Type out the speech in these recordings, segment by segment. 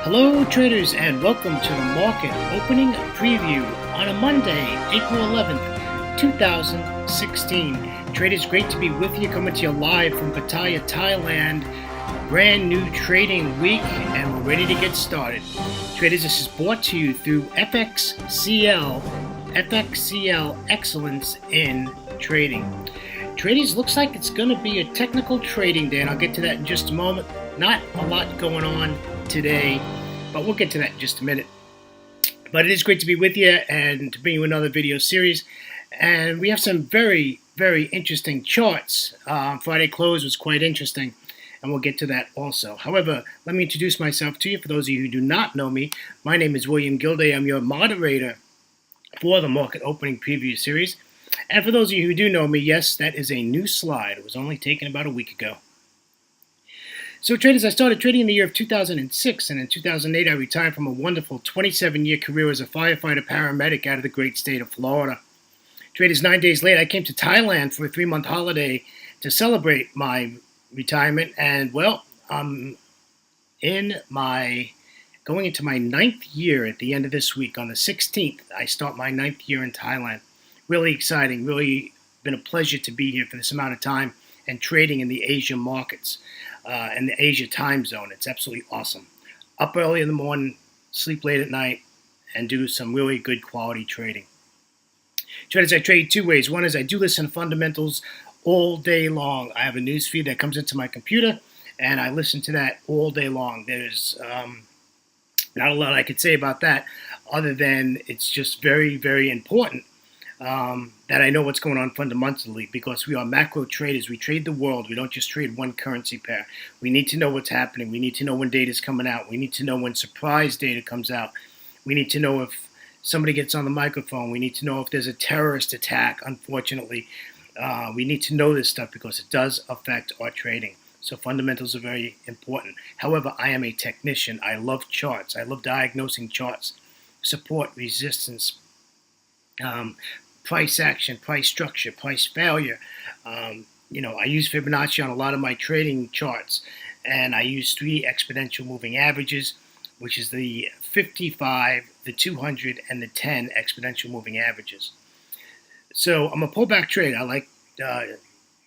Hello traders and welcome to the market opening preview on a Monday, April 11th, 2016. Traders, great to be with you, coming to you live from Pattaya, Thailand. Brand new trading week and we're ready to get started. Traders, this is brought to you through FXCL Excellence in Trading. Traders, looks like it's going to be a technical trading day and I'll get to that in just a moment. Not a lot going on today, but we'll get to that in just a minute. But it is great to be with you and to bring you another video series. And we have some very, very interesting charts. Friday close was quite interesting, and we'll get to that also. However, let me introduce myself to you. For those of you who do not know me, my name is William Gilday. I'm your moderator for the Market Opening Preview Series. And for those of you who do know me, yes, that is a new slide. It was only taken about a week ago. So traders, I started trading in the year of 2006, and in 2008 I retired from a wonderful 27-year career as a firefighter paramedic out of the great state of Florida. Traders, 9 days later I came to Thailand for a 3-month holiday to celebrate my retirement, and well, I'm going into my 9th year at the end of this week. On the 16th, I start my 9th year in Thailand. Really exciting, really been a pleasure to be here for this amount of time and trading in the Asia markets. And the Asia time zone. It's absolutely awesome. Up early in the morning, sleep late at night, and do some really good quality trading. Traders, I trade two ways. One is I do listen to fundamentals all day long. I have a news feed that comes into my computer, and I listen to that all day long. There's not a lot I could say about that other than it's just very, very important that I know what's going on fundamentally, because we are macro traders. We trade the world. We don't just trade one currency pair. We need to know what's happening. We need to know when data is coming out. We need to know when surprise data comes out. We need to know if somebody gets on the microphone. We need to know if there's a terrorist attack, unfortunately. We need to know this stuff because it does affect our trading. So fundamentals are very important. However, I am a technician. I love charts. I love diagnosing charts. Support, resistance, price action, price structure, price failure. I use Fibonacci on a lot of my trading charts, and I use 3 exponential moving averages, which is the 55, the 200, and the 10 exponential moving averages. So I'm a pullback trader. I like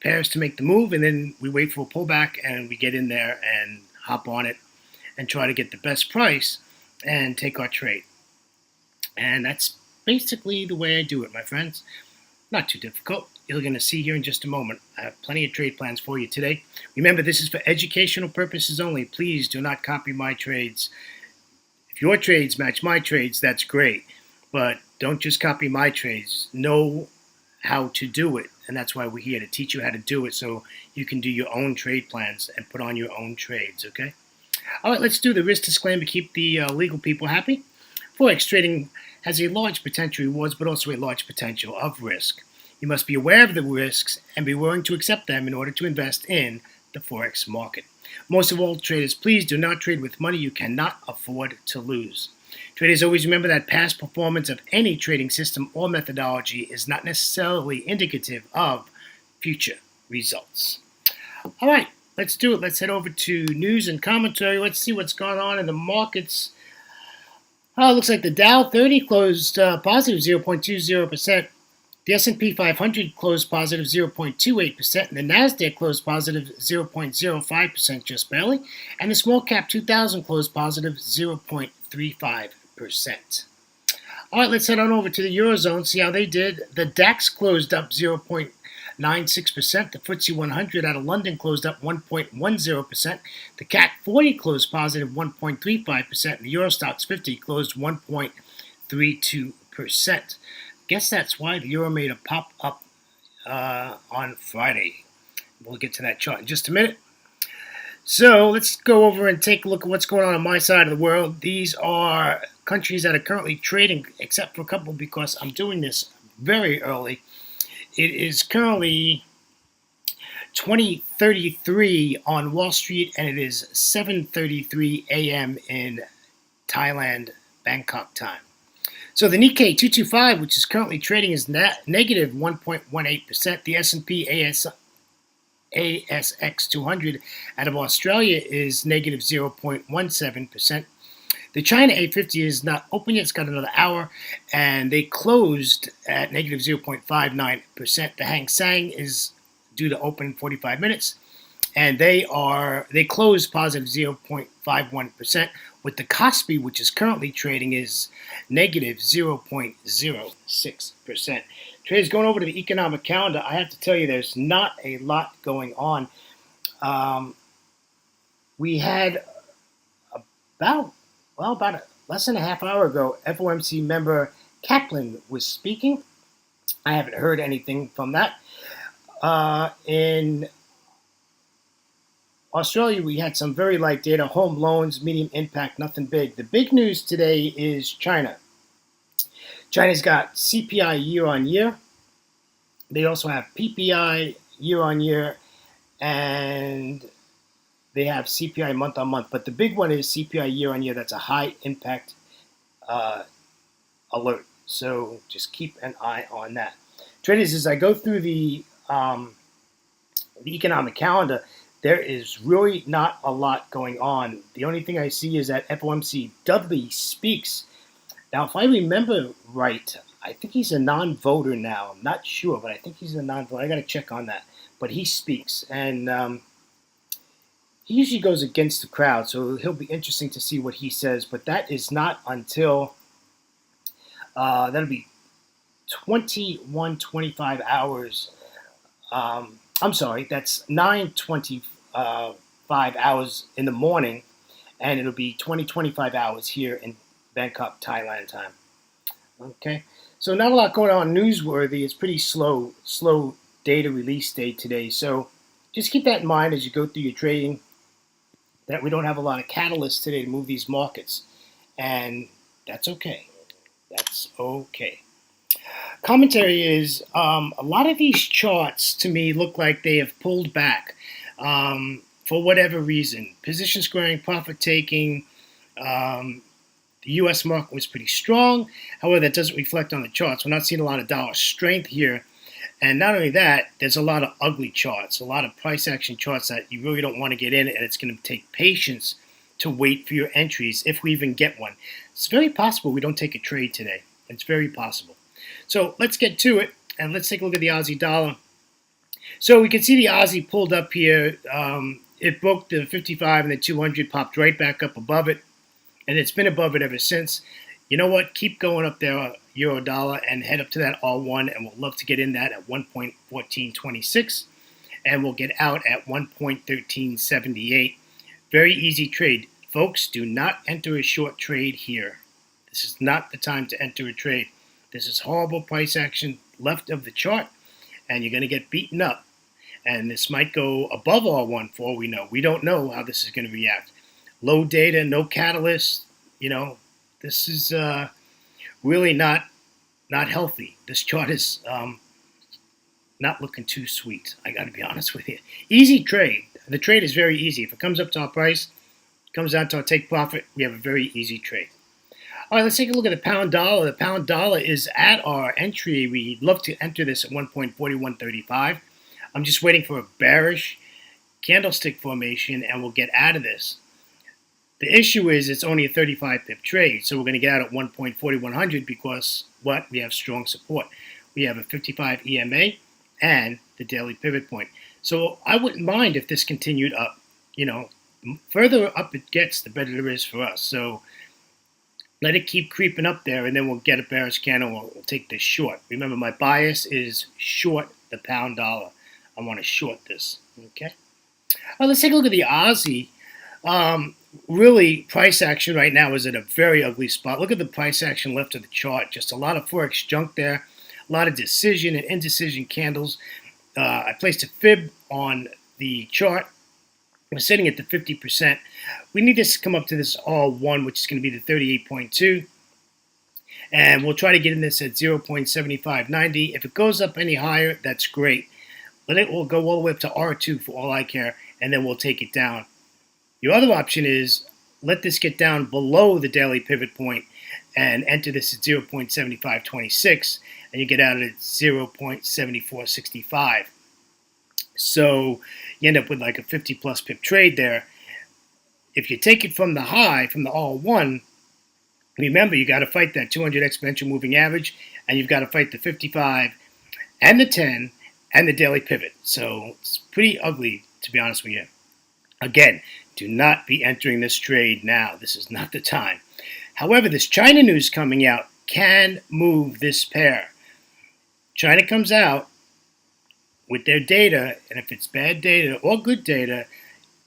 pairs to make the move, and then we wait for a pullback, and we get in there and hop on it and try to get the best price and take our trade. And that's basically the way I do it, my friends. Not too difficult. You're going to see here in just a moment. I have plenty of trade plans for you today. Remember, this is for educational purposes only. Please do not copy my trades. If your trades match my trades, that's great. But don't just copy my trades. Know how to do it. And that's why we're here, to teach you how to do it so you can do your own trade plans and put on your own trades, okay? All right, let's do the risk disclaimer. Keep the legal people happy. Forex trading has a large potential rewards, but also a large potential of risk. You must be aware of the risks and be willing to accept them in order to invest in the Forex market. Most of all, traders, please do not trade with money you cannot afford to lose. Traders, always remember that past performance of any trading system or methodology is not necessarily indicative of future results. All right, let's do it. Let's head over to news and commentary. Let's see what's going on in the markets. Looks like the Dow 30 closed positive 0.20%. The S&P 500 closed positive 0.28%. And the NASDAQ closed positive 0.05%, just barely. And the small cap 2000 closed positive 0.35%. All right, let's head on over to the Eurozone, see how they did. The DAX closed up 0.96%. The FTSE 100 out of London closed up 1.10%. The CAC 40 closed positive 1.35%. And the Eurostoxx 50 closed 1.32%. Guess that's why the euro made a pop up on Friday. We'll get to that chart in just a minute. So let's go over and take a look at what's going on my side of the world. These are countries that are currently trading, except for a couple because I'm doing this very early. It is currently 20:33 on Wall Street, and it is 7:33 a.m. in Thailand, Bangkok time. So the Nikkei 225, which is currently trading, is negative 1.18%. The S&P ASX 200 out of Australia is negative 0.17%. The China 850 is not open yet. It's got another hour, and they closed at negative 0.59%. The Hang Seng is due to open in 45 minutes, and they closed positive 0.51%. With the Kospi, which is currently trading, is negative 0.06%. Traders, going over to the economic calendar, I have to tell you there's not a lot going on. We had about less than a half hour ago, FOMC member Kaplan was speaking. I haven't heard anything from that. In Australia, we had some very light data, home loans, medium impact, nothing big. The big news today is China. China's got CPI year on year. They also have PPI year on year, and they have CPI month on month. But the big one is CPI year on year. That's a high impact alert. So just keep an eye on that. Traders, as I go through the economic calendar, there is really not a lot going on. The only thing I see is that FOMC Dudley speaks. Now, if I remember right, I think he's a non-voter now. I'm not sure, but I think he's a non-voter. I got to check on that. But he speaks, and he usually goes against the crowd, so it'll be interesting to see what he says. But that is not until that'll be 21-25 hours. I'm sorry, that's 9:25 hours in the morning, and it'll be 20-25 hours here in Bangkok, Thailand time. Okay, so not a lot going on newsworthy. It's pretty slow data release day today. So just keep that in mind as you go through your trading, that we don't have a lot of catalysts today to move these markets, and that's okay. That's okay. Commentary is a lot of these charts to me look like they have pulled back for whatever reason. Position squaring, profit taking. The U.S. market was pretty strong. However, that doesn't reflect on the charts. We're not seeing a lot of dollar strength here. And not only that, there's a lot of ugly charts, a lot of price action charts that you really don't want to get in, and it's going to take patience to wait for your entries if we even get one. It's very possible we don't take a trade today. It's very possible. So let's get to it, and let's take a look at the Aussie dollar. So we can see the Aussie pulled up here. It broke the 55 and the 200, popped right back up above it, and it's been above it ever since. You know what? Keep going up there, euro dollar, and head up to that R1, and we'll love to get in that at 1.1426, and we'll get out at 1.1378. Very easy trade. Folks, do not enter a short trade here. This is not the time to enter a trade. This is horrible price action left of the chart, and you're going to get beaten up. And this might go above R1 for all we know. We don't know how this is going to react. Low data, no catalyst. This is really not healthy. This chart is not looking too sweet. I got to be honest with you. Easy trade. The trade is very easy. If it comes up to our price, comes down to our take profit, we have a very easy trade. All right, let's take a look at the pound dollar. The pound dollar is at our entry. We'd love to enter this at 1.4135. I'm just waiting for a bearish candlestick formation, and we'll get out of this. The issue is it's only a 35 pip trade, so we're going to get out at 1.4100 because we have strong support. We have a 55 EMA and the daily pivot point. So I wouldn't mind if this continued up. Further up it gets, the better it is for us. So let it keep creeping up there, and then we'll get a bearish candle. We'll take this short. Remember, my bias is short the pound dollar. I want to short this. Okay. Well, let's take a look at the Aussie. Really, price action right now is at a very ugly spot. Look at the price action left of the chart. Just a lot of Forex junk there. A lot of decision and indecision candles. I placed a fib on the chart. We're sitting at the 50%. We need this to come up to this R1, which is going to be the 38.2. And we'll try to get in this at 0.7590. If it goes up any higher, that's great. But it will go all the way up to R2 for all I care, and then we'll take it down. Your other option is let this get down below the daily pivot point and enter this at 0.7526, and you get out at 0.7465. So you end up with like a 50 plus pip trade there. If you take it from the high, from the R1, Remember, you got to fight that 200 exponential moving average, and you've got to fight the 55 and the 10 and the daily pivot. So it's pretty ugly, to be honest with you. Again, do not be entering this trade now. This is not the time. However, this China news coming out can move this pair. China comes out with their data, and if it's bad data or good data,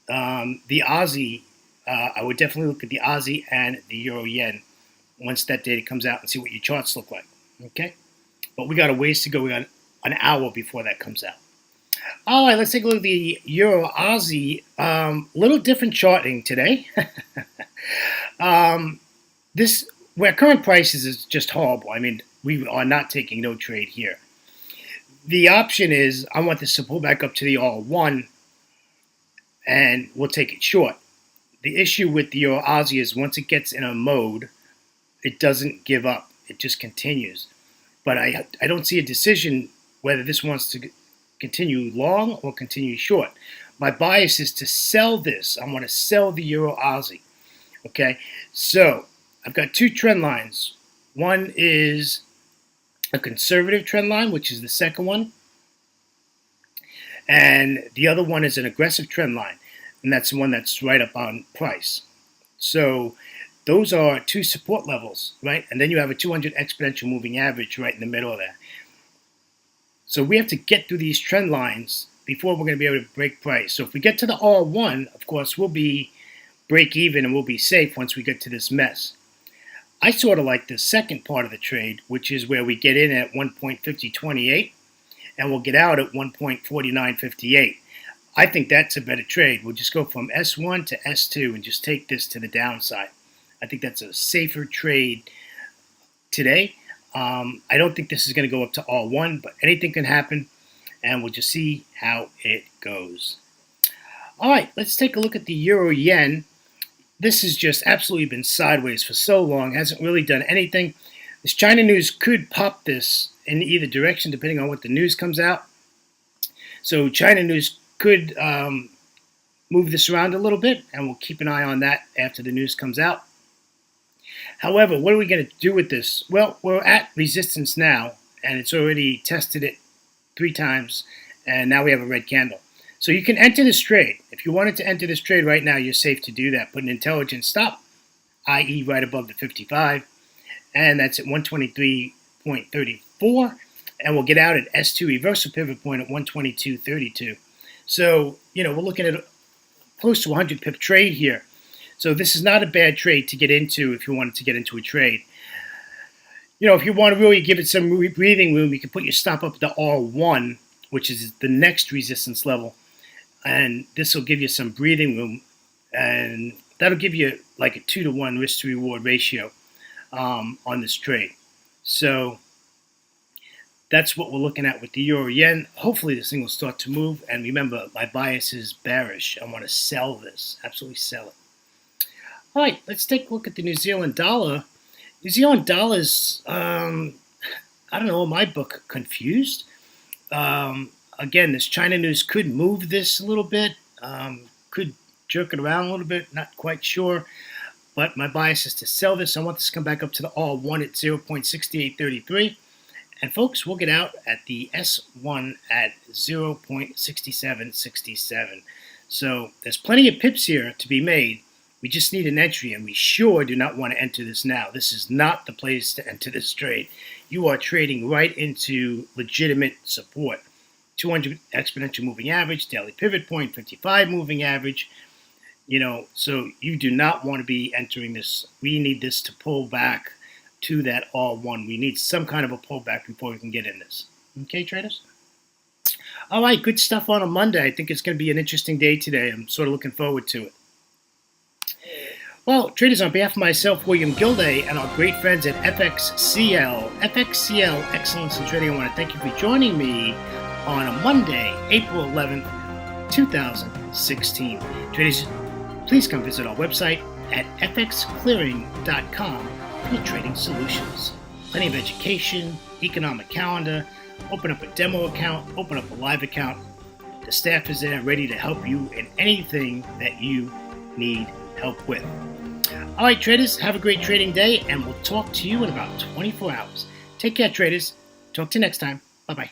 the Aussie, I would definitely look at the Aussie and the Euro Yen once that data comes out and see what your charts look like. Okay? But we got a ways to go. We got an hour before that comes out. All right, let's take a look at the Euro Aussie. Little different charting today. This where current prices is just horrible. I mean, we are not taking no trade here. The option is I want this to pull back up to the all-1, and we'll take it short. The issue with the Euro Aussie is once it gets in a mode, it doesn't give up. It just continues. But I don't see a decision whether this wants to continue long or continue short. My bias is to sell this. I want to sell the Euro Aussie. Okay, so I've got two trend lines. One is a conservative trend line, which is the second one. And the other one is an aggressive trend line. And that's the one that's right up on price. So those are two support levels, right? And then you have a 200 exponential moving average right in the middle of that. So we have to get through these trend lines before we're going to be able to break price. So if we get to the all-1, of course, we'll be break even and we'll be safe once we get to this mess. I sort of like the second part of the trade, which is where we get in at 1.5028 and we'll get out at 1.4958. I think that's a better trade. We'll just go from S1 to S2 and just take this to the downside. I think that's a safer trade today. I don't think this is going to go up to all-1, but anything can happen, and we'll just see how it goes. All right, let's take a look at the Euro Yen. This has just absolutely been sideways for so long, hasn't really done anything. This China news could pop this in either direction depending on what the news comes out. So China news could move this around a little bit, and we'll keep an eye on that after the news comes out. However, what are we going to do with this? Well, we're at resistance now, and it's already tested it 3 times, and now we have a red candle. So you can enter this trade. If you wanted to enter this trade right now, you're safe to do that. Put an intelligent stop, i.e. right above the 55, and that's at 123.34, and we'll get out at S2 reversal pivot point at 122.32. So, we're looking at close to 100 pip trade here. So this is not a bad trade to get into if you wanted to get into a trade. If you want to really give it some breathing room, you can put your stop up to all-1, which is the next resistance level. And this will give you some breathing room. And that'll give you like a 2-to-1 risk to reward ratio on this trade. So that's what we're looking at with the Euro Yen. Hopefully this thing will start to move. And remember, my bias is bearish. I want to sell this. Absolutely sell it. All right, let's take a look at the New Zealand dollar. New Zealand dollar's, I don't know, in my book, confused. Again, this China news could move this a little bit, could jerk it around a little bit, not quite sure. But my bias is to sell this. I want this to come back up to the all-1 at 0.6833. And folks, we'll get out at the S1 at 0.6767. So there's plenty of pips here to be made. We just need an entry, and we sure do not want to enter this now. This is not the place to enter this trade. You are trading right into legitimate support. 200 exponential moving average, daily pivot point, 55 moving average. So you do not want to be entering this. We need this to pull back to that all-1. We need some kind of a pullback before we can get in this. Okay, traders? All right, good stuff on a Monday. I think it's going to be an interesting day today. I'm sort of looking forward to it. Well, traders, on behalf of myself, William Gilday, and our great friends at FXCL Excellence in Trading, I want to thank you for joining me on a Monday, April 11th, 2016. Traders, please come visit our website at fxclearing.com for your trading solutions. Plenty of education, economic calendar, open up a demo account, open up a live account. The staff is there ready to help you in anything that you need help with. All right, traders, have a great trading day, and we'll talk to you in about 24 hours. Take care, traders. Talk to you next time. Bye-bye.